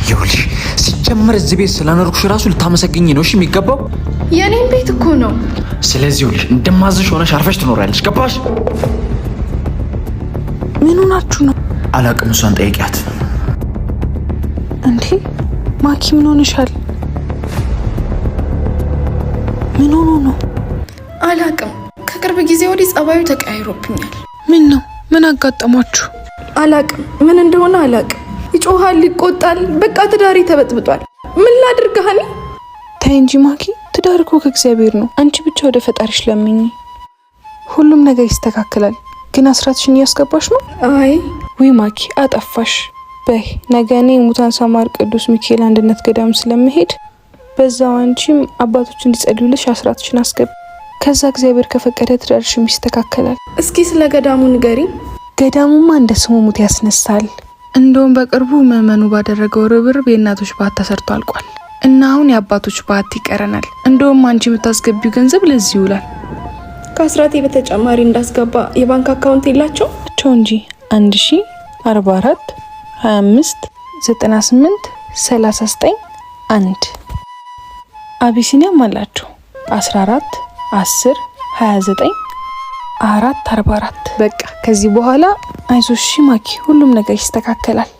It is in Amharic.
ይኸውልሽ ሲጀመር እዚህ ቤት ስላኖርኩሽ ራሱ ልታመሰግኝ ነው እሺ የሚገባው። የኔን ቤት እኮ ነው። ስለዚህ ይኸውልሽ እንደማዝሽ ሆነሽ አርፈሽ ትኖሪያለሽ። ገባሽ? ምን ሆናችሁ ነው? አላቅም፣ እሷን ጠይቂያት። እንዴ ማኪ ምን ሆነሻል? ምን ሆኖ ነው? አላቅም። ከቅርብ ጊዜ ወዲህ ጸባዩ ተቀያይሮብኛል። ምን ነው? ምን አጋጠማችሁ? አላቅም፣ ምን እንደሆነ አላቅም። ይጮሃል፣ ይቆጣል። በቃ ትዳሬ ተበጥብጧል። ምን ላድርግ ሀኒ? ተይ እንጂ ማኪ፣ ትዳር እኮ ከእግዚአብሔር ነው። አንቺ ብቻ ወደ ፈጣሪሽ ለምኝ፣ ሁሉም ነገር ይስተካከላል። ግን አስራትሽን እያስገባሽ ነው። አይ ወይ ማኪ አጠፋሽ። በይ ነገ እኔ ሙታን ሳማር ቅዱስ ሚካኤል አንድነት ገዳም ስለምሄድ በዛው አንቺም አባቶች እንዲጸልዩልሽ አስራትሽን አስገቢ። ከዛ እግዚአብሔር ከፈቀደ ትዳርሽም ይስተካከላል። እስኪ ስለ ገዳሙ ንገሪ። ገዳሙማ እንደ ስሙ ሙት ያስነሳል። እንደውም በቅርቡ ምዕመኑ ባደረገው ርብርብ የእናቶች ባት ተሰርቶ አልቋል እና አሁን የአባቶች ባት ይቀረናል። እንደውም አንቺ የምታስገቢው ገንዘብ ለዚህ ይውላል። ከአስራቴ በተጨማሪ እንዳስገባ የባንክ አካውንት የላቸው እንጂ 1044 25 98 39 1 አቢሲኒያም አላቸው 14 10 29 444። በቃ ከዚህ በኋላ አይዞሽ ማኪ፣ ሁሉም ነገር ይስተካከላል።